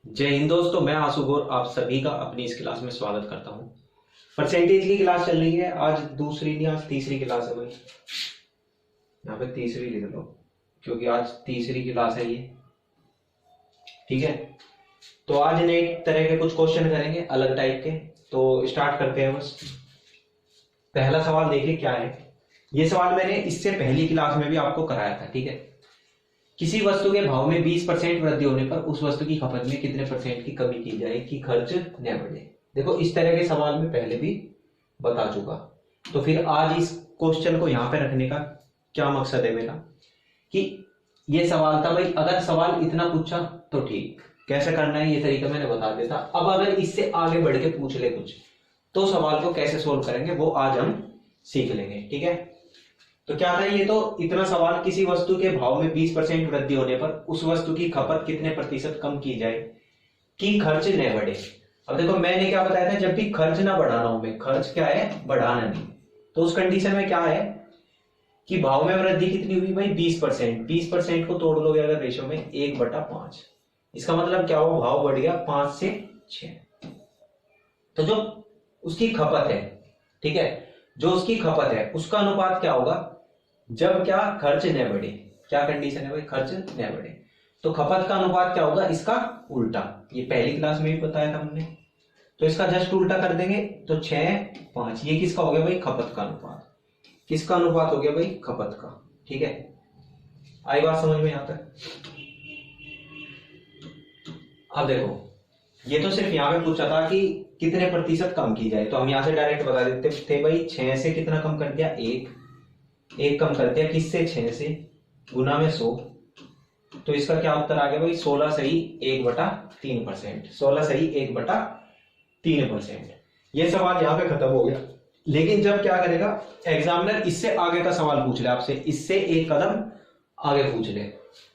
जय हिंद दोस्तों, मैं आशु गौर आप सभी का अपनी इस क्लास में स्वागत करता हूं। परसेंटेज की क्लास चल रही है। आज दूसरी नहीं, आज तीसरी क्लास है भाई। यहाँ पे तीसरी लिख लो क्योंकि आज तीसरी क्लास है ये। ठीक है, तो आज नए तरह के कुछ क्वेश्चन करेंगे अलग टाइप के। तो स्टार्ट करते हैं। बस पहला सवाल देखिए क्या है। ये सवाल मैंने इससे पहली क्लास में भी आपको कराया था। ठीक है, किसी वस्तु के भाव में 20% वृद्धि होने पर उस वस्तु की खपत में कितने परसेंट की कमी की जाए कि खर्च न बढ़े। देखो, इस तरह के सवाल में पहले भी बता चुका। तो फिर आज इस क्वेश्चन को यहां पे रखने का क्या मकसद है मेरा कि ये सवाल था भाई, अगर सवाल इतना पूछा तो ठीक, कैसे करना है ये तरीका मैंने बता देता। अब अगर इससे आगे बढ़ के पूछ ले कुछ, तो सवाल को कैसे सोल्व करेंगे वो आज हम सीख लेंगे। ठीक है, तो क्या था ये, तो इतना सवाल, किसी वस्तु के भाव में 20% वृद्धि होने पर उस वस्तु की खपत कितने प्रतिशत कम की जाए कि खर्च न बढ़े। अब देखो, मैंने क्या बताया था, जब भी खर्च ना बढ़ाना हो, मैं खर्च क्या है, बढ़ाना नहीं, तो उस कंडीशन में क्या है कि भाव में वृद्धि कितनी हुई भाई, 20%। 20% को तोड़ लोगे अगर रेशो में 1/5, इसका मतलब क्या हुआ, भाव बढ़ गया 5 से 6। तो जो उसकी खपत है, ठीक है, जो उसकी खपत है उसका अनुपात क्या होगा जब क्या, खर्च न बढ़े। क्या कंडीशन है भाई, खर्च न बढ़े, तो खपत का अनुपात क्या होगा, इसका उल्टा। ये पहली क्लास में भी बताया था हमने। तो इसका जस्ट उल्टा कर देंगे तो 6/5, ये किसका हो गया भाई, खपत का अनुपात। किसका अनुपात हो गया भाई, खपत का। ठीक है, आई बात समझ में आता है। अब देखो, ये तो सिर्फ यहाँ पे पूछा था कि कितने प्रतिशत कम की जाए, तो हम यहाँ से डायरेक्ट बता देते थे भाई, 6 से कितना कम कर दिया, 1 कम कर दिया, किससे, 6 से, गुना में 100। तो इसका क्या उत्तर आ गया भाई, 16 सही 1/3%। 16 सही 1/3%। ये सवाल यहाँ पे खत्म हो गया। लेकिन जब क्या करेगा एग्जामिनर, इससे आगे का सवाल पूछ ले आपसे, इससे एक कदम आगे पूछ ले,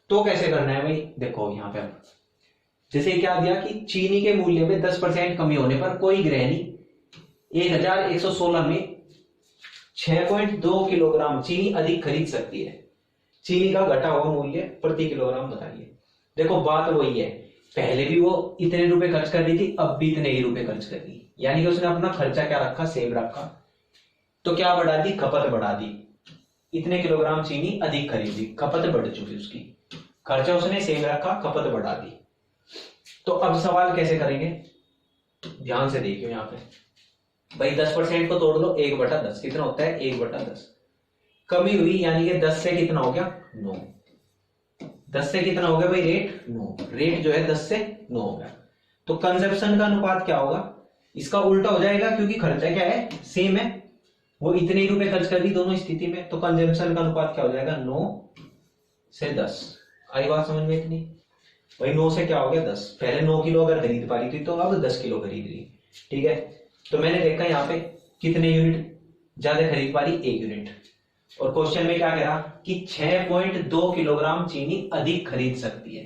तो कैसे करना है भाई। देखो यहाँ पे जैसे क्या दिया कि चीनी के मूल्य में 10% कमी होने पर कोई गृहिणी 1116 में 6.2 किलोग्राम चीनी अधिक खरीद सकती है। चीनी का घटा हुआ मूल्य प्रति किलोग्राम बताइए। देखो, बात वही है, पहले भी वो इतने रुपए खर्च कर रही थी, अब भी इतने ही रुपए खर्च कर रही, यानी कि उसने अपना खर्चा क्या रखा, सेम रखा। तो क्या बढ़ा दी, खपत बढ़ा दी। इतने किलोग्राम चीनी अधिक खरीदी, खपत बढ़ चुकी उसकी। खर्चा उसने सेम रखा, खपत बढ़ा दी। तो अब सवाल कैसे करेंगे, ध्यान से देखियो यहाँ पे भाई, 10% को तोड़ लो 1/10, कितना होता है, 1/10। कमी हुई यानी कि 10 से कितना हो गया, 9। 10 से कितना हो गया भाई, रेट 9। रेट जो है 10 से 9 हो गया। तो कंजप्शन का अनुपात क्या होगा, इसका उल्टा हो जाएगा, क्योंकि खर्चा क्या है, सेम है, वो इतने ही रुपए खर्च कर दी दोनों स्थिति में। तो कंजप्शन का अनुपात क्या हो जाएगा, 9 से 10। आई बात समझ में इतनी भाई, 9 से क्या हो गया, 10। पहले 9 किलो अगर खरीद पा रही थी तो अब 10 किलो खरीद रही। ठीक है, तो मैंने देखा यहाँ पे कितने यूनिट ज्यादा खरीद पा रही, 1 यूनिट। और क्वेश्चन में क्या कह रहा कि 6.2 किलोग्राम चीनी अधिक खरीद सकती है।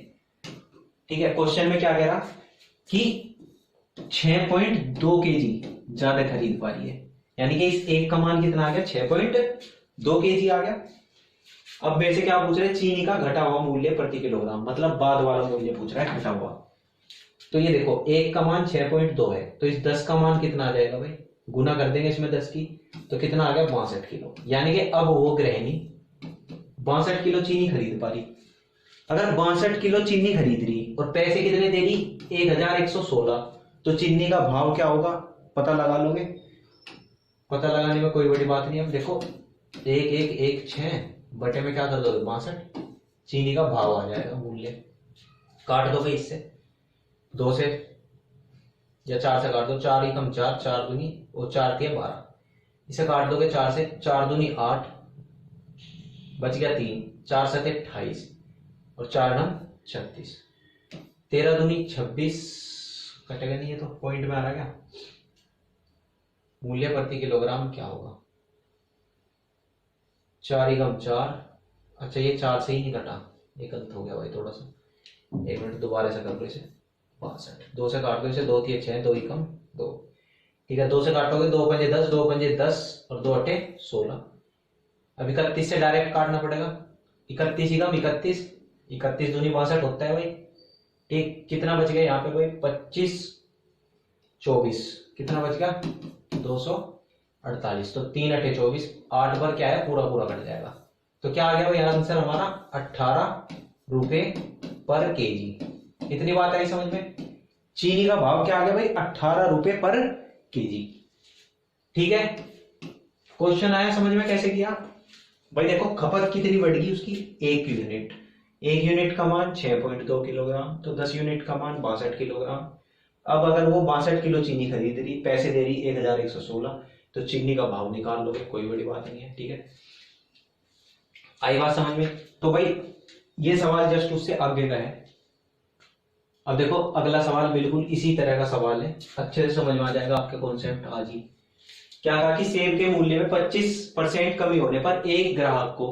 ठीक है, क्वेश्चन में क्या कह रहा कि 6.2 केजी ज्यादा खरीद पा रही है, यानी कि इस एक का मान कितना आ गया, 6.2 केजी आ गया। अब मेरे से क्या पूछ रहे, चीनी का घटा हुआ मूल्य प्रति किलोग्राम, मतलब बाद वाला मूल्य पूछ रहा है, घटा हुआ। तो ये देखो, एक का मान 6.2 है, तो इस 10 का मान कितना आ जाएगा भाई, गुना कर देंगे इसमें 10 की, तो कितना आ गया, 62 किलो। यानी कि अब वो गृहिणी 62 किलो चीनी खरीद पा रही। अगर 62 किलो चीनी खरीद रही और पैसे कितने दे रही, 1116, तो चीनी का भाव क्या होगा, पता लगा लोगे। पता लगाने में कोई बड़ी बात नहीं। अब देखो, 1116 बटे में क्या कर दोगे, 62, चीनी का भाव आ जाएगा, मूल्य काट दोगे इससे, 2 से या 4 से काट दो, 4 ही कम 4, 4 दूनी और 4 दिया 12, इसे काट दोगे 4 से, 4 दूनी 8, बच गया 3, 4 7 28 और 4 9 36, 13 दूनी 26, कटेगा नहीं, ये तो पॉइंट में आ रहा क्या, मूल्य प्रति किलोग्राम क्या होगा, 4 ही कम 4। अच्छा, ये 4 से ही नहीं कटा, ये गलत हो गया भाई थोड़ा सा, 1 मिनट दोबारा से कर लो इसे। 62, 2 से काट दो इसे, 2 3 6, 2 ही कम 2। ठीक है, 2 से काटोगे 2 पंजे 10, 2 पंजे 10 और 2 अटे 16। अब 31 से डायरेक्ट काटना पड़ेगा, 31 ही कम 31, 31 दूनी 62 होता है भाई। ठीक, कितना बच गया यहाँ पे भाई 25 24, कितना बच गया 248, तो 3 8 24, 8 पर क्या है पूरा पूरा कट जाएगा, तो क्या आ गया भाई आंसर हमारा 18 रुपए पर केजी। इतनी बात आई समझ में, चीनी का भाव क्या आ गया भाई 18 रुपए पर केजी। ठीक है, क्वेश्चन आया समझ में कैसे किया भाई। देखो खपत कितनी बढ़ेगी उसकी, 1 यूनिट, 1 यूनिट का मान 6.2 किलोग्राम, तो 10 यूनिट का मान 62 किलोग्राम। अब अगर वो 62 किलो चीनी खरीद रही, पैसे दे रही 1116, तो चीनी का भाव निकाल लोगे, कोई बड़ी बात नहीं है। ठीक है, आई बात समझ में। तो भाई ये सवाल जस्ट उससे आगे का है। अब देखो अगला सवाल बिल्कुल इसी तरह का सवाल है, अच्छे से समझ में आ जाएगा आपके कॉन्सेप्ट आज ही। क्या कहा कि सेब के मूल्य में 25% कमी होने पर एक ग्राहक को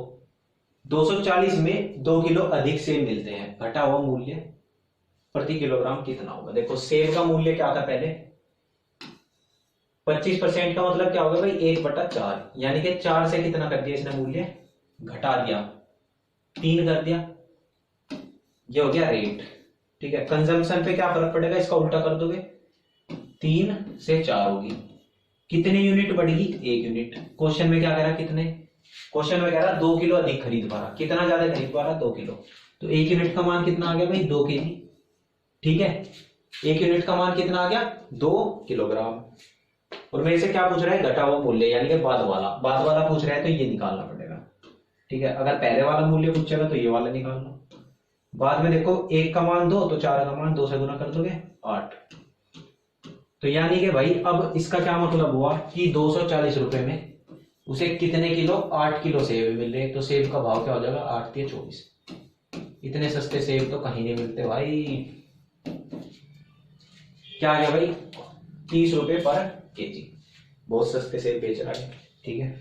240 में 2 किलो अधिक सेब मिलते हैं, घटा हुआ मूल्य प्रति किलोग्राम कितना होगा। देखो सेब का मूल्य क्या था पहले, 25% का मतलब क्या होगा भाई 1/4, यानी कि 4 से कितना कर दिया इसने मूल्य, घटा दिया, 3 कर दिया, ये हो गया रेट। ठीक है, कंजम्पशन पे क्या फर्क पड़ेगा, इसका उल्टा कर दोगे, 3 से 4 होगी, कितने यूनिट बढ़ेगी 1 यूनिट। क्वेश्चन में क्या कह रहा, कितने, क्वेश्चन में कह रहा 2 किलो अधिक खरीद पा रहा, कितना ज्यादा खरीद पा रहा 2 किलो, तो 1 यूनिट का मान कितना आ गया भाई 2 केजी। ठीक है, 1 यूनिट का मान कितना आ गया 2 किलोग्राम। और मेरे से क्या पूछ रहा है, घटा हुआ मूल्य, यानी कि बाद वाला पूछ रहा है, तो ये निकालना पड़ेगा। ठीक है, अगर पहले वाला मूल्य पूछेगा तो ये वाला निकाल लो। बाद में देखो 1 का मान 2, तो 4 का मान 2 से गुना कर दोगे 8, तो यानी कि भाई अब इसका क्या मतलब हुआ कि 240 रुपए में उसे कितने किलो, 8 किलो सेब मिल रहे, तो सेब का भाव क्या हो जाएगा 8 या 24। इतने सस्ते सेब तो कहीं नहीं मिलते भाई। क्या आ गया भाई 30 रुपए पर केजी, बहुत सस्ते सेब बेच रहा है। ठीक है,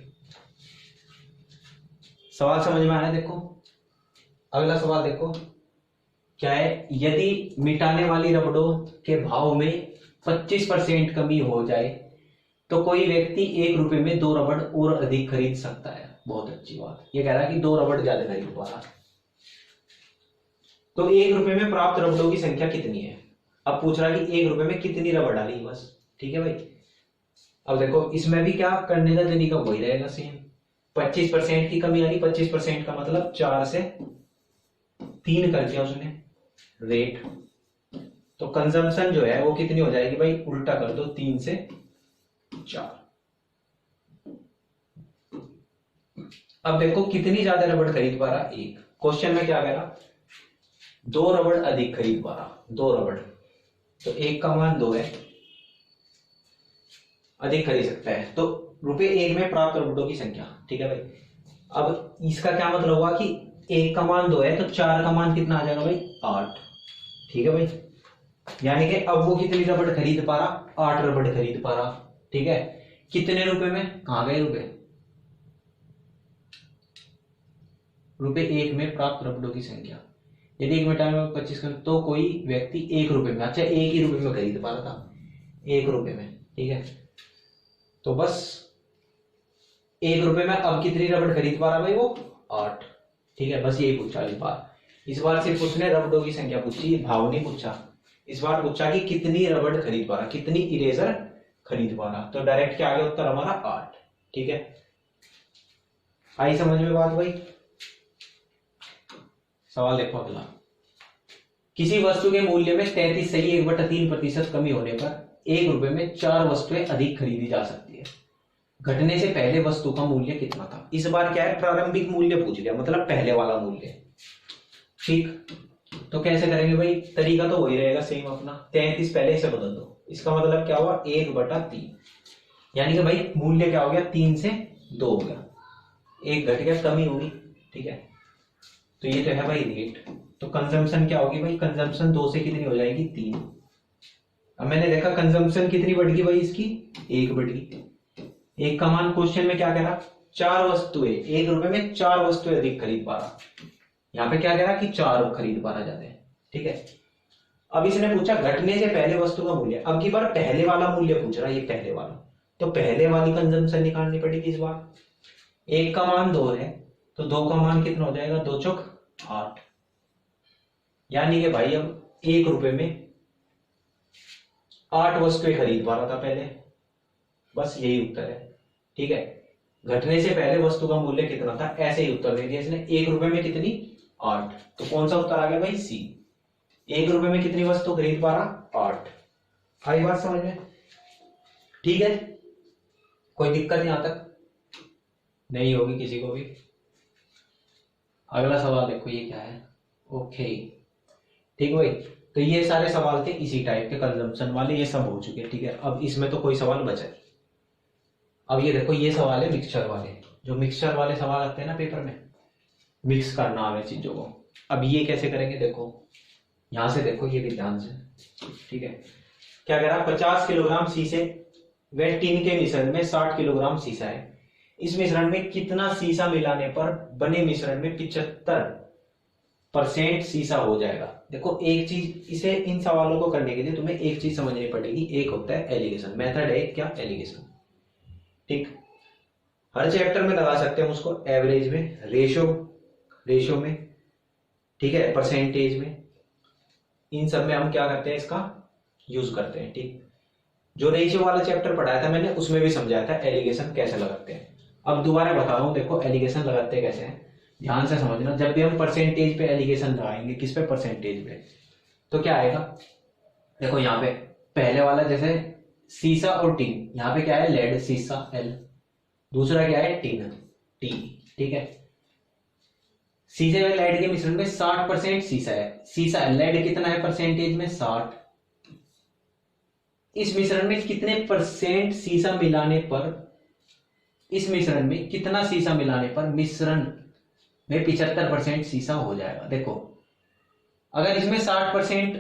सवाल समझ में आया। देखो अगला सवाल देखो क्या है, यदि मिटाने वाली रबड़ों के भाव में 25% कमी हो जाए तो कोई व्यक्ति 1 रुपए में 2 रबड़ और अधिक खरीद सकता है। बहुत अच्छी बात, ये कह रहा है कि 2 रबड़ ज्यादा खरीद पा रहा, तो 1 रुपए में प्राप्त रबड़ों की संख्या कितनी है। अब पूछ रहा है कि 1 रुपए में कितनी रबड़ डाली बस। ठीक है भाई, अब देखो इसमें भी क्या करने का तरीका वही रहेगा सेम, 25% की कमी आ रही, 25% का मतलब 4 से 3 कर दिया उसने रेट, तो कंजम्पशन जो है वो कितनी हो जाएगी भाई, उल्टा कर दो 3 से 4। अब देखो कितनी ज्यादा रबड़ खरीद पा रहा, 1। क्वेश्चन में क्या कह रहा, 2 रबड़ अधिक खरीद पा रहा, 2 रबड़, तो 1 का मान 2 है, अधिक खरीद सकता है, तो रुपए 1 में प्राप्त रबड़ों की संख्या। ठीक है भाई, अब इसका क्या मतलब हुआ कि 1 का मान 2 है, तो 4 का मान कितना आ जाएगा भाई 8। ठीक है भाई, यानी कि अब वो कितनी रबड़ खरीद पा रहा, 8 रबड़ खरीद पा रहा। ठीक है, कितने रुपए में, कहां गए रुपए, रुपए 1 में प्राप्त रबड़ों की संख्या। यदि 1 मिनट में 25 कर, तो कोई व्यक्ति 1 रुपए में, अच्छा 1 ही रुपए में खरीद पा रहा था, 1 रुपए में। ठीक है, तो बस 1 रुपए में अब कितनी रबड़ खरीद पा रहा भाई वो 8। ठीक है, बस यही पूछा इस बार सिर्फ उसने रबड़ों की संख्या पूछी, भाव नहीं पूछा। इस बार पूछा कि कितनी रबड़ खरीद पा रहा, कितनी इरेजर खरीद पा रहा, तो डायरेक्ट क्या आ गया उत्तर हमारा 8। ठीक है, आई समझ में बात भाई। सवाल देखो अगला, किसी वस्तु के मूल्य में 33 सही 1/3% कमी होने पर 1 रुपए में 4 वस्तुएं अधिक खरीदी जा सकती है। घटने से पहले वस्तु का मूल्य कितना था। इस बार क्या है, प्रारंभिक मूल्य पूछ लिया, मतलब पहले वाला मूल्य। ठीक, तो कैसे करेंगे भाई, तरीका तो वही रहेगा सेम अपना, 33 पहले से बदल दो, इसका मतलब क्या हुआ 1/3, यानी कि भाई मूल्य क्या हो गया 3 से 2 हो गया, 1 घट गया, कमी होगी। ठीक है, तो ये तो है भाई रेट, तो कंजम्पशन क्या होगी भाई, कंजम्पशन 2 से कितनी हो जाएगी 3। अब मैंने देखा कंजम्पशन कितनी बढ़ गई भाई इसकी, 1 बढ़ गई। 1 का मान क्वेश्चन में क्या कह रहा, 4 वस्तुएं, 1 रुपए में 4 वस्तुएं अधिक खरीद पा रहा, यहाँ पे क्या कह रहा कि 4 खरीद पा रहा जाते हैं। ठीक है, अब इसने पूछा घटने से पहले वस्तु का मूल्य, अब की बार पहले वाला मूल्य पूछ रहा है, ये पहले वाला, तो पहले वाली कंजम्पशन निकालनी पड़ेगी इस बार। 1 का मान 2 है, तो 2 का मान कितना हो जाएगा, 2 चौक 8, यानी कि भाई अब ₹1 में 8 वस्तुएं खरीद पा रहा था पहले। बस यही उत्तर है। ठीक है, घटने से पहले वस्तु का मूल्य कितना था, ऐसे ही उत्तर दे दिया इसने। ₹1 में कितनी, 8। तो कौन सा उत्तर आ गया भाई, सी। ₹1 में कितनी वस्तु खरीद पा रहा, 8। आई बात समझ में? ठीक है, कोई दिक्कत यहां तक नहीं होगी किसी को भी। अगला सवाल देखो ये क्या है। ओके ठीक है भाई, तो ये सारे सवाल थे इसी टाइप के कंजम्पशन वाले, ये सब हो चुके। ठीक है, अब इसमें तो कोई सवाल बचा नहीं। अब ये देखो, ये सवाल है मिक्सचर वाले। जो मिक्सचर वाले सवाल आते हैं ना पेपर में, मिक्स करना आवे चीजों को। अब ये कैसे करेंगे, देखो यहां से देखो, ये भी ध्यान से। ठीक है, क्या कह रहा है, 50 किलोग्राम शीशे व टीन के मिश्रण में 60 किलोग्राम शीशा है। इस मिश्रण में कितना शीशा मिलाने पर बने मिश्रण में 75% शीशा हो जाएगा। देखो एक चीज, इसे इन सवालों को करने के लिए तुम्हें एक चीज समझनी पड़ेगी। एक होता है एलिगेशन मेथड, है क्या, एलिगेशन। ठीक, हर चैप्टर में लगा सकते हैं उसको, एवरेज में, रेशो में, ठीक है, परसेंटेज में, इन सब में हम क्या करते हैं, इसका यूज करते हैं। ठीक, जो रेशियो वाला चैप्टर पढ़ाया था मैंने, उसमें भी समझाया था एलिगेशन कैसे लगाते हैं। अब दोबारा बता रहा हूं, देखो एलिगेशन लगाते कैसे हैं, ध्यान से समझना। जब भी हम परसेंटेज पे एलिगेशन लगाएंगे, किस पे, परसेंटेज पे, तो क्या आएगा, देखो यहाँ पे पहले वाला जैसे सीसा और टीन, यहाँ पे क्या है, लेड, सीसा एल, दूसरा क्या है, टीन, टी। ठीक है, सीसे व लेड के मिश्रण में 60% सीसा है। सीसा, लेड कितना है परसेंटेज में, 60। इस मिश्रण में कितने परसेंट सीसा मिलाने पर, इस मिश्रण में कितना सीसा मिलाने पर मिश्रण में 75% सीसा हो जाएगा। देखो अगर इसमें 60%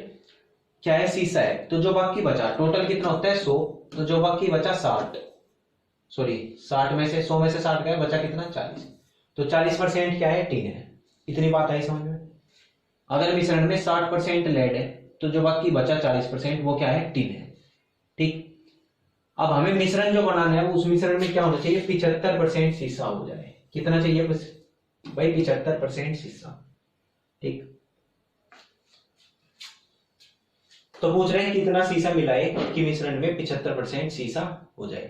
क्या है, सीसा है, तो जो बाकी बचा, टोटल कितना होता है 100, तो जो बाकी बचा 60 में से 100 में से 60 गया, बचा कितना, 40। तो 40% क्या है, टीन है। इतनी बात आई समझ में? अगर मिश्रण में 60% लेड है, तो जो बाकी बचा 40% वो क्या है, टीन है। ठीक, अब हमें मिश्रण जो बनाना है, उस मिश्रण में क्या होना चाहिए, 75% शीशा हो जाए। कितना चाहिए बस भाई, 75% शीशा। ठीक, तो पूछ रहे हैं कितना शीशा मिलाए कि मिश्रण में 75% शीशा हो जाए।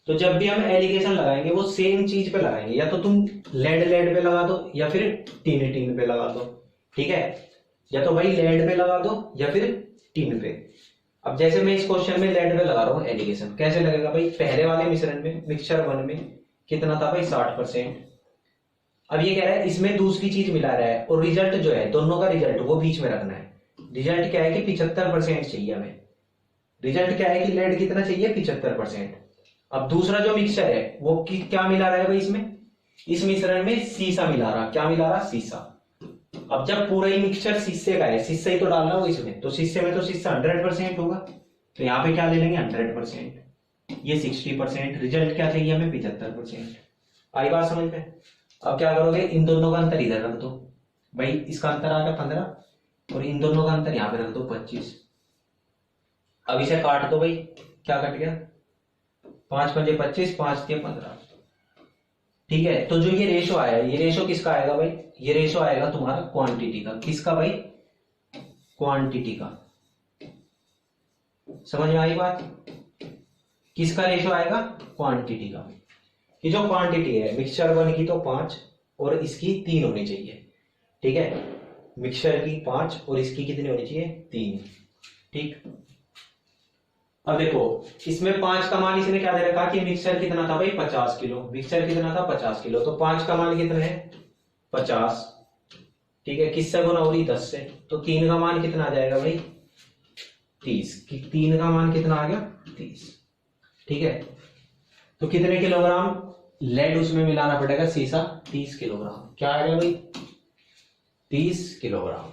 तो जब भी हम एलिगेशन लगाएंगे, वो सेम चीज पे लगाएंगे, या तो तुम लेड पे लगा दो, या फिर टीन पे लगा दो। ठीक है, या तो भाई लेड पे लगा दो या फिर टीन पे। अब जैसे मैं इस क्वेश्चन में लेड पे लगा रहा हूँ एलिगेशन, कैसे लगेगा भाई, पहले वाले मिश्रण में, मिक्सचर 1 में कितना था भाई, 60%। अब ये कह रहा है इसमें दूसरी चीज मिला रहा है, और रिजल्ट जो है, दोनों का रिजल्ट वो बीच में रखना है। रिजल्ट क्या है कि 75% चाहिए हमें। रिजल्ट क्या है कि लेड कितना चाहिए, 75%। अब दूसरा जो मिक्सचर है वो क्या मिला रहा है भाई, इसमें, इस मिश्रण में सीसा मिला रहा, क्या मिला रहा, सीसा। अब जब पूरा ही मिक्सचर शीशे का है, शीशा ही तो डालना हो इसमें, तो शीशे में तो शीशा 100% होगा, तो यहाँ पे क्या ले लेंगे, 100%, ये 60%। रिजल्ट क्या चाहिए हमें, 75%। आई बात समझ में? अब क्या करोगे, इन दोनों का अंतर इधर रख दो भाई, इसका अंतर आ गया 15, और इन दोनों का अंतर यहाँ पे रख दो 25। अब इसे काट दो भाई, क्या कट गया, 5 पंजे 25, 5 के 15। ठीक है, तो जो ये रेशो आया, ये रेशो किसका आएगा भाई, ये रेशो आएगा तुम्हारा क्वांटिटी का। किसका भाई, क्वांटिटी का। समझ में आई बात? किसका रेशो आएगा, क्वांटिटी का। ये जो क्वांटिटी है मिक्सचर 1 की तो 5 और इसकी 3 होनी चाहिए। ठीक है, मिक्सचर की 5 और इसकी कितनी होनी चाहिए, 3। ठीक, अब देखो इसमें 5 का मान इसने क्या दे रखा कि मिक्सचर कितना था भाई, 50 किलो। मिक्सचर कितना था, 50 किलो, तो 5 का मान कितना है, 50। ठीक है, किससे गुना हो रही, 10 से, तो 3 का मान कितना आ जाएगा भाई, 30। 3 का मान कितना आ गया, 30। ठीक है, तो कितने किलोग्राम लेड उसमें मिलाना पड़ेगा, सीसा 30 किलोग्राम। क्या आ गया भाई, 30 किलोग्राम।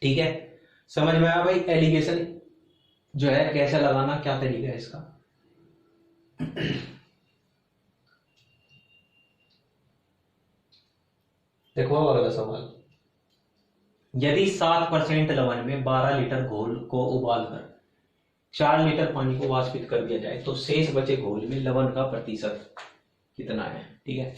ठीक है, समझ में आया भाई एलिगेशन जो है कैसे लगाना, क्या तरीका है इसका। देखो अगला सवाल, यदि 7% लवण में 12 लीटर घोल को उबालकर 4 लीटर पानी को वाष्पित कर दिया जाए, तो शेष बचे घोल में लवण का प्रतिशत कितना है। ठीक है,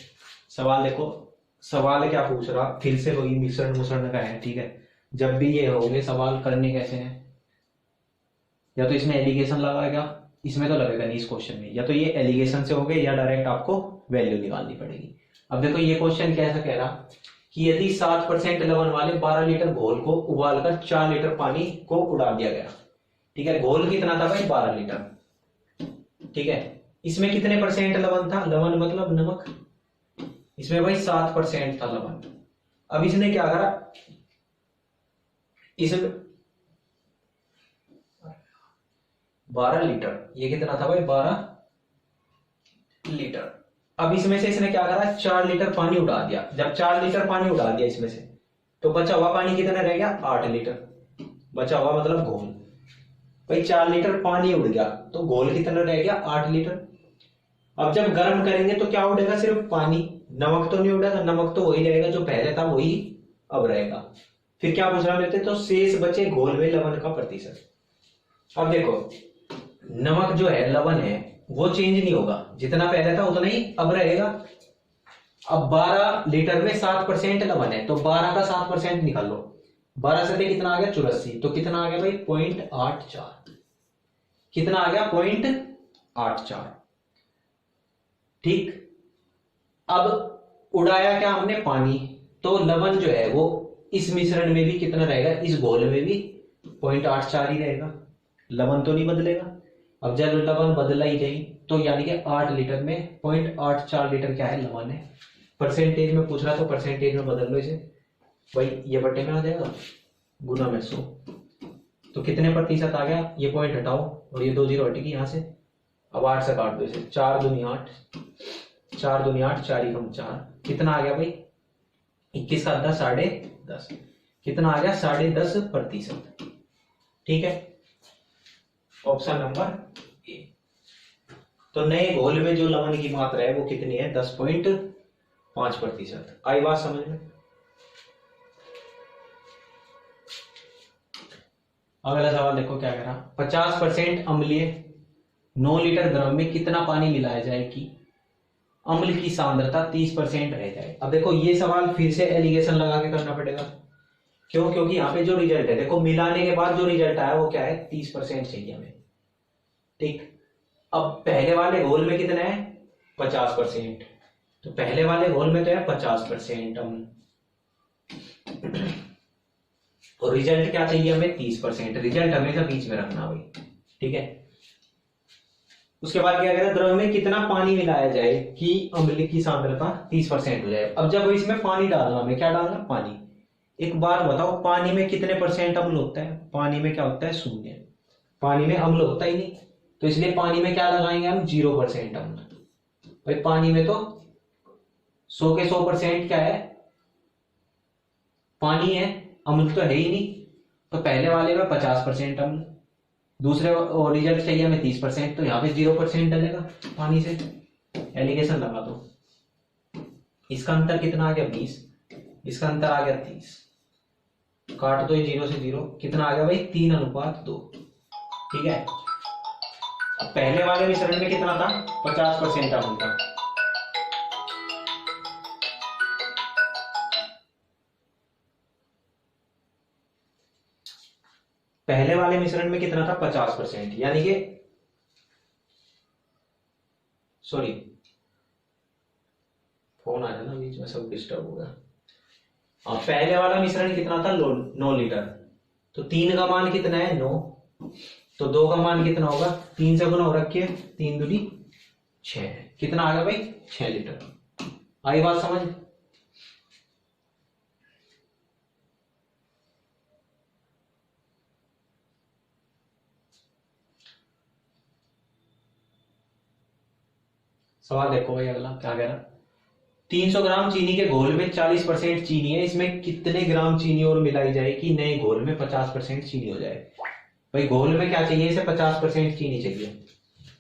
सवाल देखो, सवाल क्या पूछ रहा, फिर से वही मिश्रण मुश्रण का है। ठीक है, जब भी ये होंगे सवाल करने कैसे हैं, या तो इसमें एलिगेशन लगाएगा, इसमें तो लगेगा नहीं इस क्वेश्चन में, या तो ये एलिगेशन से होंगे या डायरेक्ट आपको वैल्यू निकालनी पड़ेगी। अब देखो ये क्वेश्चन कैसा कह रहा कि यदि 7% लवण वाले 12 लीटर घोल को उबालकर 4 लीटर पानी को उड़ा दिया गया। ठीक है, घोल कितना था भाई 12 लीटर। ठीक है, इसमें कितने परसेंट लवण था, लवण मतलब नमक, इसमें भाई 7% था लवण। अब इसने क्या करा, इसमें 12 लीटर, ये कितना था भाई 12 लीटर। अब इसमें से इसने क्या करा, 4 लीटर पानी उड़ा दिया। जब 4 लीटर पानी उड़ा दिया इसमें से, तो बचा हुआ पानी कितना रह गया, 8 लीटर। बचा हुआ मतलब घोल, भाई 4 लीटर पानी उड़ गया तो घोल कितना रह गया, 8 लीटर। अब जब गर्म करेंगे तो क्या उड़ेगा, सिर्फ पानी, नमक तो नहीं उड़ेगा, नमक तो वही रहेगा जो पहले था वही अब रहेगा। फिर क्या पूछ रहा मेरे से, तो शेष बचे घोल में लवण का प्रतिशत। अब देखो नमक जो है, लवण है, वो चेंज नहीं होगा, जितना पहले था उतना ही अब रहेगा। अब 12 लीटर में 7% लवण है, तो 12 का 7% निकाल लो, 12 से कितना आ गया 84, तो कितना आ गया भाई 0.84, कितना आ गया 0.84। ठीक, अब उड़ाया क्या हमने, पानी, तो लवण जो है वो इस मिश्रण में भी कितना रहेगा, इस घोल में भी 0.84 ही रहेगा, लवण तो नहीं बदलेगा। अब जब लवण बदला ही नहीं, तो यानी कि 8 लीटर में 0.84 लीटर क्या है, लवण है। परसेंटेज में पूछ रहा तो परसेंटेज में बदल लो इसे, भाई ये बट्टे में आ जाएगा, गुना में 100, तो कितने प्रतिशत आ गया, ये पॉइंट हटाओ और ये 2 जीरो हटेगी यहां से। अब 8 से काट दो इसे, 4 दूनी 8, 4 दूनी 8, 4 एकम 4, कितना आ गया भाई 21 का 10, 10.5, कितना आ गया 10.5%। ठीक है, ऑप्शन नंबर ए। तो नए घोल में जो लवण की मात्रा है वो कितनी है, 10.5%। आई बात समझ में। अगला सवाल देखो क्या कह रहा, 50% अम्लीय 9 लीटर द्रव में कितना पानी मिलाया जाए कि अम्ल की सांद्रता 30% रह जाए। अब देखो ये सवाल फिर से एलिगेशन लगा के करना पड़ेगा, क्यों, क्योंकि यहाँ पे जो रिजल्ट है, देखो मिलाने के बाद जो रिजल्ट आया वो क्या है, 30% चाहिए हमें। ठीक, अब पहले वाले घोल में कितना है 50%, तो पहले वाले घोल में तो है 50% अम्ल, और रिजल्ट क्या चाहिए हमें 30%। रिजल्ट हमेशा बीच में रखना भाई, ठीक है। उसके बाद क्या करें, द्रव में कितना पानी मिलाया जाए कि अम्ल की सांद्रता 30% हो जाए। अब जब इसमें पानी डालना, हमें क्या डालना, पानी। एक बार बताओ पानी में कितने परसेंट अम्ल होता है, पानी में क्या होता है 0, पानी में अम्ल होता ही नहीं, तो इसलिए पानी में क्या लगाएंगे हम 0% अम्ल। भाई पानी में तो 100 के 100% क्या है, पानी है, अम्ल तो है ही नहीं। तो पहले वाले में 50% अम्ल, दूसरे और रिजल्ट चाहिए हमें 30%, तो यहाँ पे 0% डलेगा पानी से। एलिगेशन लगा दो, इसका अंतर कितना आ गया 20, इसका अंतर आ गया 30, काट दो 0 से 0, कितना आ गया भाई 3:2। ठीक है, पहले वाले मिश्रण में कितना था 50% अम्ल था, पहले वाले मिश्रण में कितना था 50%, यानी कि सॉरी फोन आ रहा ना बीच में, सब डिस्टर्ब हो गया। पहले वाला मिश्रण कितना था 9 लीटर, तो 3 का मान कितना है 9, तो 2 का मान कितना होगा, 3 से गुना हो रखिए, 3 दूनी 6, कितना आ गया भाई 6 लीटर। आई बात समझ। सवाल देखो भाई अगला क्या कह रहा, 300 ग्राम चीनी के घोल में 40% चीनी है, इसमें कितने ग्राम चीनी और मिलाई जाए कि नए घोल में 50% चीनी हो जाए। भाई घोल में क्या चाहिए, इसे 50% चीनी चाहिए,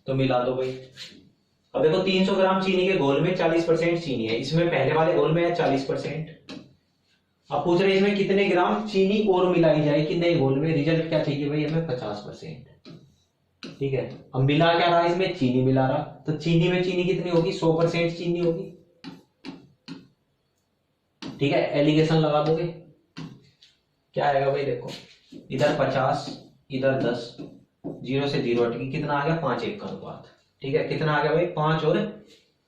तो मिला दो भाई। अब देखो 300 ग्राम चीनी के घोल में 40% चीनी है, इसमें पहले वाले घोल में है 40%। अब पूछ रहे इसमें कितने ग्राम चीनी और मिलाई जाए कि नए घोल में, रिजल्ट क्या चाहिए भाई हमें 50%। ठीक है, अब मिला क्या रहा, इसमें चीनी मिला रहा, तो चीनी में चीनी कितनी होगी 100% चीनी होगी। ठीक है, एलिगेशन लगा दोगे, क्या आएगा भाई, देखो इधर 50, इधर 10, 0 से 0 हट गई, कितना आ गया 5:1 का अनुपात। ठीक है, कितना आ गया भाई 5 और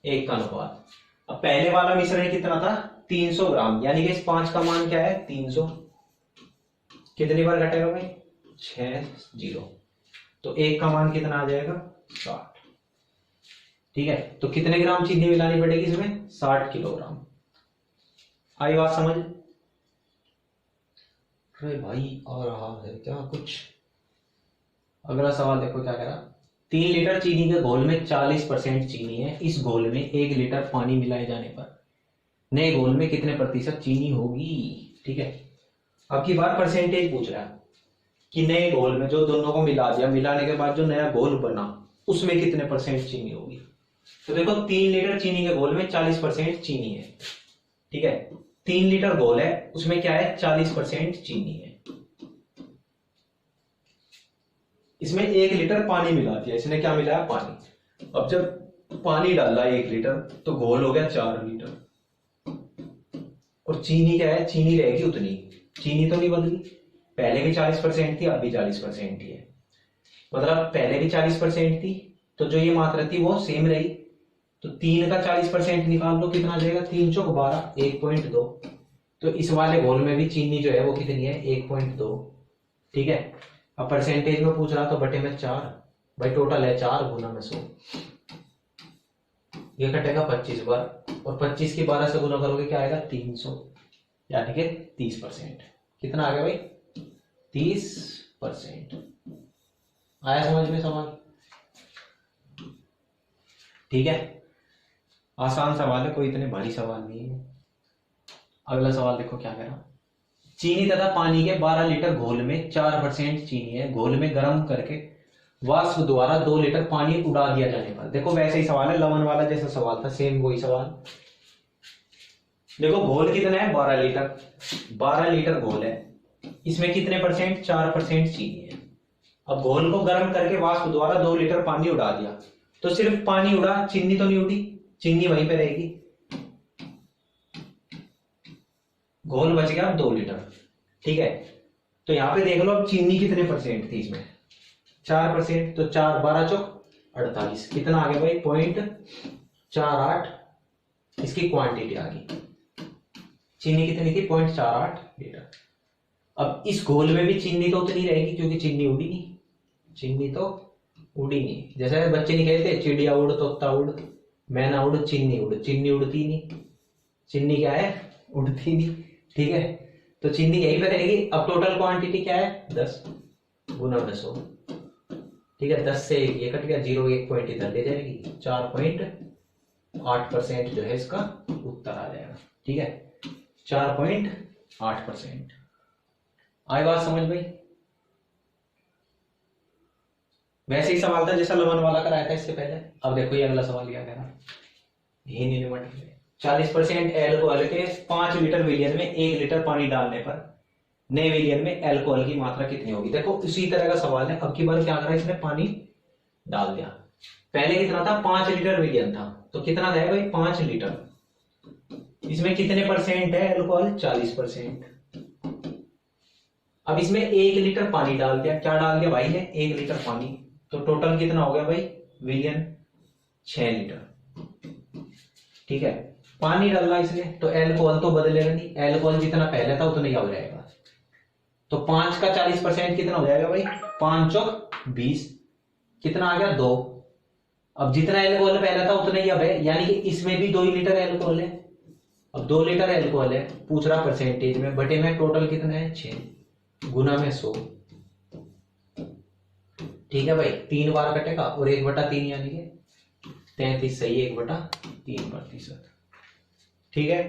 1 का अनुपात। अब पहले वाला मिश्रण कितना था 300 ग्राम, यानी कि इस 5 का मान क्या है 300। कितनी बार घटेगा भाई 6 0, तो 1 का मान कितना आ जाएगा 60। ठीक है, तो कितने ग्राम चीनी मिलानी पड़ेगी इसमें 60 किलोग्राम। आई बात समझ। अरे भाई आ रहा है क्या कुछ। अगला सवाल देखो क्या कह रहा, 3 लीटर चीनी के घोल में 40% चीनी है, इस घोल में 1 लीटर पानी मिलाए जाने पर नए घोल में कितने प्रतिशत चीनी होगी। ठीक है, अब की बार परसेंटेज पूछ रहा है कि नए घोल में जो दोनों को मिला दिया, मिलाने के बाद जो नया घोल बना उसमें कितने परसेंट चीनी होगी। तो देखो 3 लीटर चीनी के घोल में 40% चीनी है। ठीक है, 3 लीटर घोल है, उसमें क्या है 40% चीनी है। इसमें 1 लीटर पानी मिला दिया, इसने क्या मिलाया पानी। अब जब पानी डाला 1 लीटर तो घोल हो गया 4 लीटर, और चीनी क्या है, चीनी रहेगी उतनी, चीनी तो नहीं बदली, पहले भी 40% थी, अब भी 40% ही है। मतलब पहले भी 40% थी, तो जो ये मात्रा थी वो सेम रही। तो 3 का 40% निकाल लो, कितना आ जाएगा 3 चौक 12, 1.2। तो इस वाले घोल में भी चीनी जो है वो कितनी है 1.2। ठीक है, अब परसेंटेज में पूछ रहा तो बटे में 4, भाई टोटल है 4 गुना में 100, ये कटेगा 25 बार, और 25 की 12 से गुना करोगे क्या आएगा 300, यानी कि 30%। कितना आ गया भाई 30%। आया समझ में सवाल। ठीक है, आसान सवाल है, कोई इतने भारी सवाल नहीं है। अगला सवाल देखो क्या कह रहा, चीनी तथा पानी के 12 लीटर घोल में 4% चीनी है, घोल में गर्म करके वाष्प द्वारा 2 लीटर पानी उड़ा दिया जाने पर। देखो वैसे ही सवाल है, लवण वाला जैसा सवाल था, सेम वही सवाल। देखो घोल कितना है 12 लीटर, 12 लीटर घोल है, इसमें कितने परसेंट 4% चीनी है। अब घोल को गर्म करके वाष्प द्वारा 2 लीटर पानी उड़ा दिया, तो सिर्फ पानी उड़ा, चीनी तो नहीं उड़ी, चीनी वहीं पे रहेगी। घोल बच गया 2 लीटर। ठीक है, तो यहां पे देख लो अब चीनी कितने परसेंट थी इसमें 4%, तो 4 12 चौक 48, कितना आ गया भाई 0.48, इसकी क्वांटिटी आ गई। चीनी कितनी थी 0.48 लीटर। अब इस घोल में भी चीनी तो उतनी रहेगी, क्योंकि चीनी उड़ी नहीं, चीनी तो उड़ी नहीं। जैसे बच्चे नहीं कहते चिड़िया उड़ तोता उड़, मैना उड़ चीनी उड़, चीनी उड़ती नहीं, चीनी क्या है उड़ती नहीं। ठीक है, तो चीनी यही पे रहेगी। अब टोटल क्वांटिटी क्या है 10 गुना 100। ठीक है, 10 से ये कट गया, 0 1 पॉइंट इधर ले जाएगी, 4.8% जो है इसका उत्तर आ जाएगा। ठीक है, 4.8%। आई बात समझ भाई। वैसे ही सवाल था जैसा लवन वाला कराया था इससे पहले। अब देखो ये अगला सवाल क्या कह रहा है, 40% एल्कोहल के 5 लीटर विलियन में 1 लीटर पानी डालने पर नए विलियन में एल्कोहल की मात्रा कितनी होगी। देखो उसी तरह का सवाल है, अब की बार क्या करा इसने पानी डाल दिया। पहले कितना था 5 लीटर विलियन था, तो कितना है भाई 5 लीटर, इसमें कितने परसेंट है एल्कोहल 40%। अब इसमें 1 लीटर पानी डाल दिया, क्या डाल दिया भाई ने 1 लीटर पानी, तो टोटल कितना हो गया भाई विलियन 6 लीटर। ठीक है, पानी डालना इसने, तो एल्कोहल तो बदलेगा नहीं, एल्कोहल जितना पहले था उतना ही हो जाएगा। तो 5 का 40% कितना हो जाएगा भाई 5 चौक 20, कितना आ गया 2। अब जितना एल्कोहल पहले था उतना ही अब है, यानी कि इसमें भी 2 लीटर एल्कोहल है। अब 2 लीटर एल्कोहल है, पूछ रहा परसेंटेज में, बटे में टोटल कितना है 6 गुना में 100। ठीक है भाई, 3 बार कटेगा और 1/3 यानी कि 33 सही, 1/3%। ठीक है,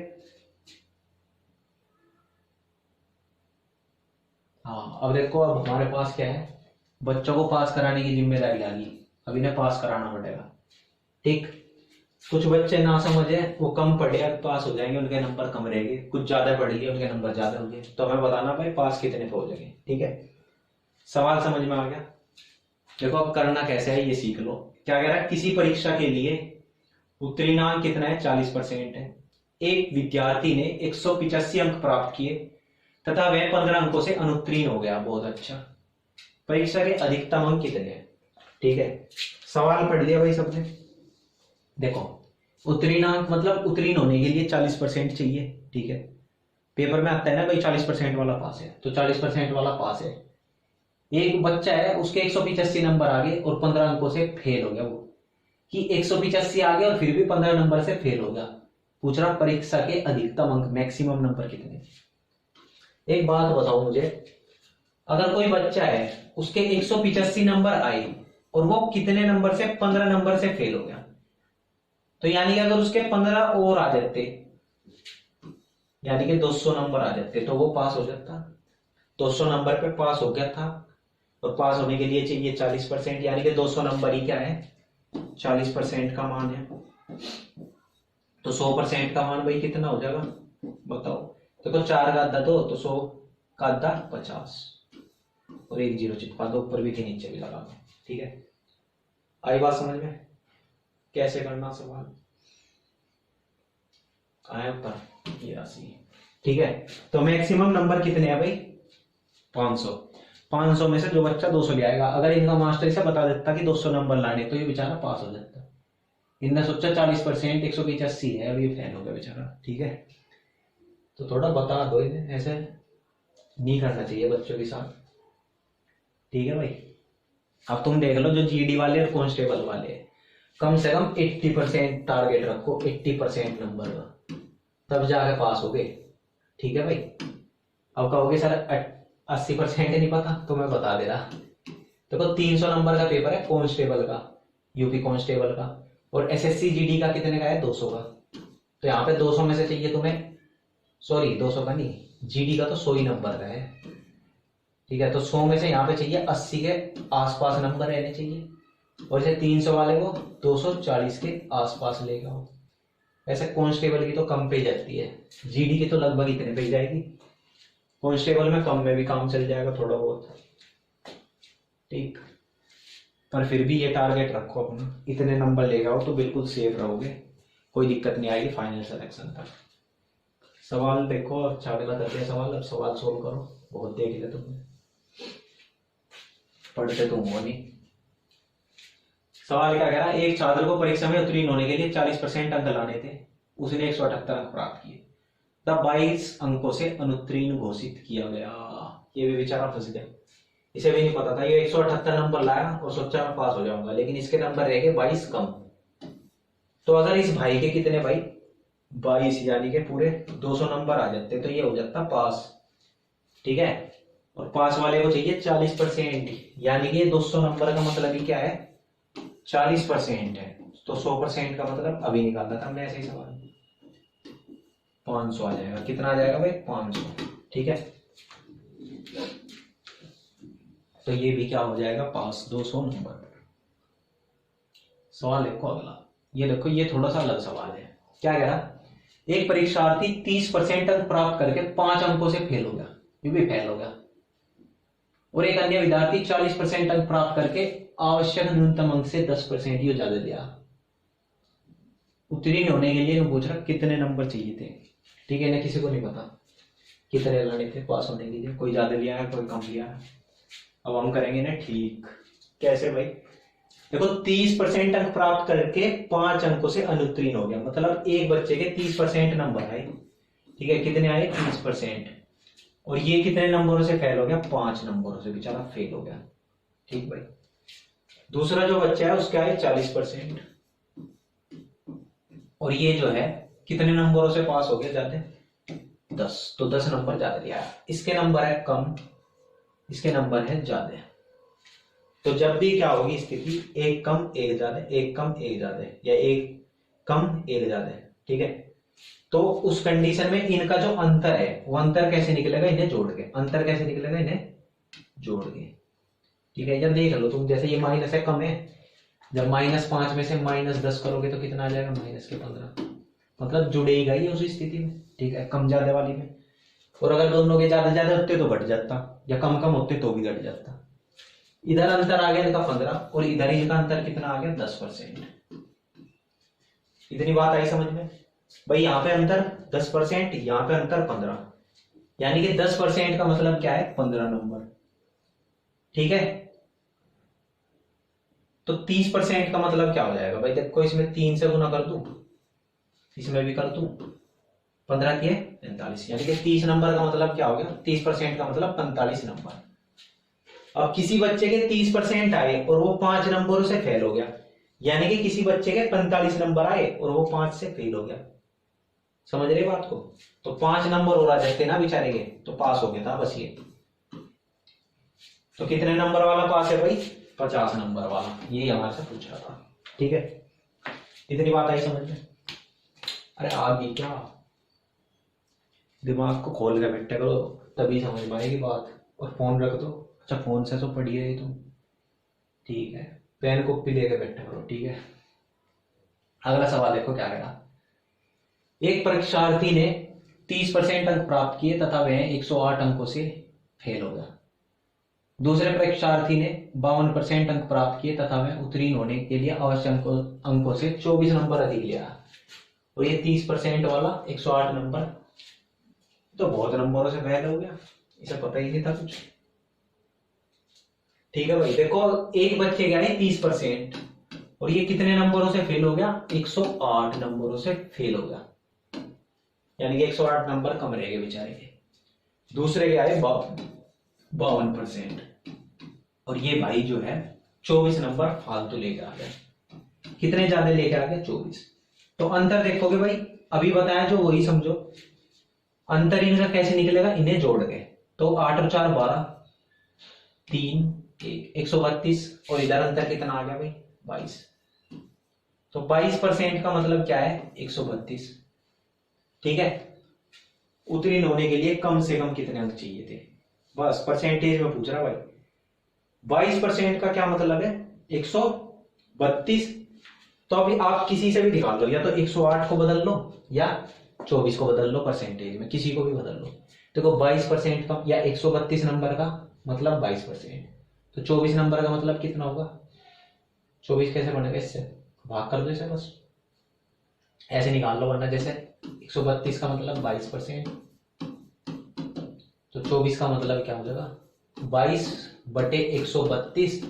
हाँ अब देखो, अब हमारे पास क्या है, बच्चों को पास कराने की जिम्मेदारी आ गई, अब इन्हें पास कराना पड़ेगा। ठीक, कुछ बच्चे ना समझे, वो कम पढ़े पास हो जाएंगे, उनके नंबर कम रहेंगे, कुछ ज्यादा पढ़ लिए उनके नंबर ज्यादा होंगे, तो हमें बताना भाई पास कितने पे हो जाएंगे। ठीक है, सवाल समझ में आ गया। देखो अब करना कैसे है ये सीख लो। क्या कह रहा है, किसी परीक्षा के लिए उत्तीर्णांक कितना है 40% है। एक विद्यार्थी ने 185 अंक प्राप्त किए तथा वह 15 अंकों से अनुत्तीर्ण हो गया। बहुत अच्छा। परीक्षा के अधिकतम अंक कितने हैं? ठीक है, सवाल पढ़ लिया भाई सबने। देखो, उत्तीर्ण अंक मतलब उत्तीर्ण होने के लिए 40% चाहिए। ठीक है, पेपर में आता है ना भाई 40% वाला पास है, तो 40% वाला पास है। एक बच्चा है, उसके 185 नंबर आ गए और 15 अंकों से फेल हो गया। वो कि 185 आ गया और फिर भी 15 नंबर से फेल हो गया। पूछ रहा परीक्षा के अधिकतम अंक मैक्सिमम नंबर कितने। एक बात बताओ मुझे, अगर कोई बच्चा है उसके 185 नंबर आए और वो कितने नंबर से 15 नंबर से फेल हो गया, तो यानी कि अगर उसके 15 और आ जाते, यानी कि 200 नंबर आ जाते, तो वो पास हो जाता। 200 नंबर पे पास हो गया था, और पास होने के लिए चाहिए 40%, यानी कि 200 नंबर ही क्या है, 40% का मान है। तो 100% का मान भाई कितना हो जाएगा बताओ। देखो 4 का आधा 2, तो 100 का आधा 50, और एक जीरो चिपका दो, ऊपर भी थी नीचे भी लगा दो। ठीक है, आई बात समझ में? कैसे करना सवाल आया ऊपर ये राशि। ठीक है, तो मैक्सिमम नंबर कितने हैं भाई? 500। 500 में से जो बच्चा 200 ले आएगा, अगर इनका मास्टर इसे बता देता कि 200 नंबर लाने, तो ये बेचारा पास हो जाता। इनने सोचा 40%, 185 है, अब ये फेल हो गया बेचारा। ठीक है, तो थोड़ा बता दो इन्हें, ऐसे नहीं करना चाहिए बच्चों के साथ। ठीक है भाई, अब तुम देख लो जो जीडी वाले और कांस्टेबल वाले, कम से कम 80% टारगेट रखो, 80% नंबर का, तब जाके पास हो गए। ठीक है भाई, अब कहोगे सर 80% नहीं पता, तो मैं बता दे रहा। देखो 300 नंबर का पेपर है कांस्टेबल का, यूपी कांस्टेबल का, और एसएससी जीडी का कितने का है? 200 का। तो यहाँ पे 200 में से चाहिए तुम्हें, सॉरी 200 का नहीं, जीडी का तो 100 ही नंबर का है। ठीक है, तो 100 में से यहाँ पे चाहिए 80 के आसपास नंबर रहने चाहिए, और इसे 300 वाले को 240 के आसपास लेगा। वैसे कांस्टेबल की तो कम पे जाती है, जीडी की तो लगभग इतने पे जाएगी। कांस्टेबल में कम में भी काम चल जाएगा थोड़ा बहुत। ठीक, पर फिर भी ये टारगेट रखो अपना, इतने नंबर ले जाओ तो बिल्कुल सेफ रहोगे, कोई दिक्कत नहीं आएगी फाइनल सिलेक्शन तक। सवाल देखो, अच्छा अगला करते हैं सवाल। अब सवाल सोल्व करो, बहुत देख लिया तुमने, पढ़ते तुम हो नहीं। सवाल क्या कह रहा है? एक छात्र को परीक्षा में उत्तीर्ण होने के लिए 40% अंक लाने थे, उसने 178 अंक प्राप्त किए, तब 22 अंकों से अनुत्तीर्ण घोषित किया गया। ये भी बेचारा फंस गया, इसे भी नहीं पता था। ये 178 नंबर लाया और सोचा मैं पास हो जाऊंगा, लेकिन इसके नंबर रह गए 22 कम। तो अगर इस भाई के कितने भाई 22, यानी कि पूरे 200 नंबर आ जाते, तो ये हो जाता पास। ठीक है, और पास वाले को चाहिए 40%, यानी कि 200 नंबर का मतलब ही क्या है, 40% है। तो 100% का मतलब अभी निकालना था हमने ऐसे ही सवाल। 500 आ जाएगा। कितना आ जाएगा भाई? 500। ठीक है, तो ये भी क्या हो जाएगा? पास, 200 नंबर। सवाल देखो अगला, ये देखो, ये थोड़ा सा अलग सवाल है। क्या कह रहा? एक परीक्षार्थी 30% अंक प्राप्त करके 5 अंकों से फेल हो गया, ये भी फेल हो गया, और एक अन्य विद्यार्थी 40% अंक प्राप्त करके आवश्यक न्यूनतम अंक से 10% ही ज्यादा दिया। उत्तीर्ण होने के लिए पूछ रहा कितने नंबर चाहिए थे। ठीक है, ना किसी को नहीं पता कितने लाने थे पास होने के लिए, कोई ज्यादा लिया है कोई कम लिया है। अब हम करेंगे ना ठीक, कैसे भाई? देखो 30% अंक प्राप्त करके 5 अंकों से अनुत्तीर्ण हो गया, मतलब एक बच्चे के 30% नंबर आए। ठीक है, कितने आए? 30%। और ये कितने नंबरों से फेल हो गया? 5 नंबरों से बेचारा फेल हो गया। ठीक भाई, दूसरा जो बच्चा है उसके आए 40%, और ये जो है कितने नंबरों से पास हो गया? ज्यादा 10, तो 10 नंबर ज्यादा लिया। इसके नंबर है कम, इसके नंबर है ज्यादा। तो जब भी क्या होगी स्थिति, एक कम एक ज्यादा, एक कम एक ज्यादा, या एक कम एक ज्यादा। ठीक है, तो उस कंडीशन में इनका जो अंतर है वो अंतर कैसे निकलेगा? इन्हें जोड़ के। अंतर कैसे निकलेगा? इन्हें जोड़ के। ठीक है, जब देख लो तुम, जैसे ये माइनस है, कम है, जब -5 में से -10 करोगे तो कितना आ जाएगा? -15। मतलब जुड़ेगा ही उस स्थिति में। ठीक है, कम ज्यादा वाली में। और अगर दोनों के ज्यादा ज्यादा होते तो घट जाता, या कम कम होते तो भी घट जाता। इधर अंतर आ गया इनका 15, और इधर इनका अंतर कितना आ गया? 10%। इतनी बात आई समझ में भाई? यहाँ पे अंतर 10%, यहाँ पे अंतर 15। यानी कि 10% का मतलब क्या है, 15 नंबर। ठीक है, तो 30% का मतलब क्या हो जाएगा भाई, देखो इसमें 3 से गुना कर दूं, इसमें भी कर दूं, 15 किए 45, यानी कि 30 नंबर का मतलब क्या हो गया, 30% का मतलब 45 नंबर। अब किसी बच्चे के 30% आए और वो 5 नंबरों से फेल हो गया, यानी कि किसी बच्चे के 45 नंबर आए और वो 5 से फेल हो गया। समझ रहे बात को? तो 5 नंबर और आ जाते ना बेचारे के, तो पास हो गया था बस ये। तो कितने नंबर वाला पास है भाई, 50 नंबर वाला, यही हमारे से पूछ रहा था। ठीक है, इतनी बात आई समझ में? अरे आगे क्या, दिमाग को खोल के बैठे करो तभी समझ में आएगी बात। और फोन रख दो, अच्छा फोन से तो पढ़ी है तुम, ठीक है, पेन कॉपी लेके बैठे करो। ठीक है, अगला सवाल देखो क्या कहा। एक परीक्षार्थी ने 30% अंक प्राप्त किए तथा वह 108 अंकों से फेल हो गया। दूसरे परीक्षार्थी ने 52% अंक प्राप्त किए तथा वह उत्तीर्ण होने के लिए आवश्यक अंकों से 24 नंबर अधिक लिया। और ये 30% वाला 108 नंबर, तो बहुत नंबरों से फेल हो गया, इसे पता ही नहीं था कुछ। ठीक है भाई, देखो एक बच्चे का है 30% और ये कितने नंबरों से फेल हो गया, 108 नंबरों से फेल हो गया, यानी कि 108 नंबर कम रह गए बेचारे के। दूसरे के आए 52% और ये भाई जो है 24 नंबर फालतू लेकर आ गया। कितने ज्यादा लेकर आ गए, 24। तो अंतर देखोगे भाई, अभी बताया जो वही समझो। अंतर इनका कैसे निकलेगा, इन्हें जोड़ के, तो 8 और 4 12, 3 132 और इधर अंतर कितना आ गया भाई, 22। तो 22% का मतलब क्या है, 132। ठीक है, उत्तीर्ण होने के लिए कम से कम कितने अंक चाहिए थे, बस परसेंटेज में पूछ रहा भाई। 22% का क्या मतलब है, 132। तो अभी आप किसी से भी निकाल लो, या तो 108 को बदल लो या 24 को बदल लो, परसेंटेज में किसी को भी बदल लो। देखो 22% का या 132 नंबर का मतलब 22%, तो 24 नंबर का मतलब कितना होगा, 24 कैसे बनेगा, इससे भाग कर दो इसे बस, ऐसे निकाल लो, वरना जैसे 132 का मतलब 22%, तो 24 का मतलब क्या हो जाएगा, 22/132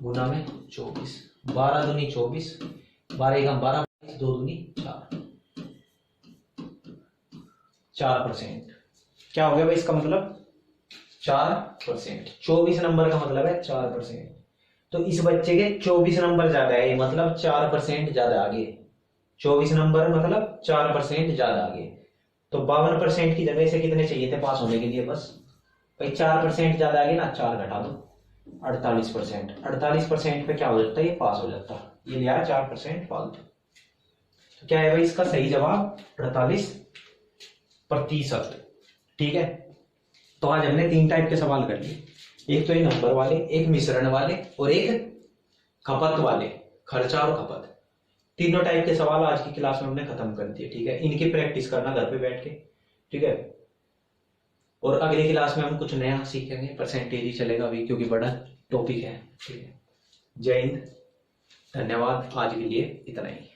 गुना में 24, 12 दूनी 24, 12 एकम 12, 2 दूनी 4, 4%। क्या हो गया भाई इसका मतलब, 4%। 24 नंबर का मतलब है 4%। तो इस बच्चे के 24 नंबर ज्यादा है, मतलब 4% ज्यादा आगे। 24 नंबर मतलब 4% ज्यादा आगे। तो 52% की जगह से कितने चाहिए थे पास होने के लिए, बस भाई 4% ज्यादा आगे ना, 4 घटा दो, 48%। 48% पे क्या हो जाता है, ये पास हो जाता है, ये लिया 4% फालतू। तो क्या है भाई इसका सही जवाब, 48%। ठीक है, तो आज हमने 3 टाइप के सवाल कर लिए, एक तो ये नंबर वाले, एक मिश्रण वाले और एक खपत वाले, खर्चा और खपत। तीनों टाइप के सवाल आज की क्लास में हमने खत्म कर दिए। ठीक है, इनकी प्रैक्टिस करना घर पे बैठ के। ठीक है, और अगली क्लास में हम कुछ नया सीखेंगे, परसेंटेज ही चलेगा अभी क्योंकि बड़ा टॉपिक है। ठीक है, जय हिंद, धन्यवाद, आज के लिए इतना ही।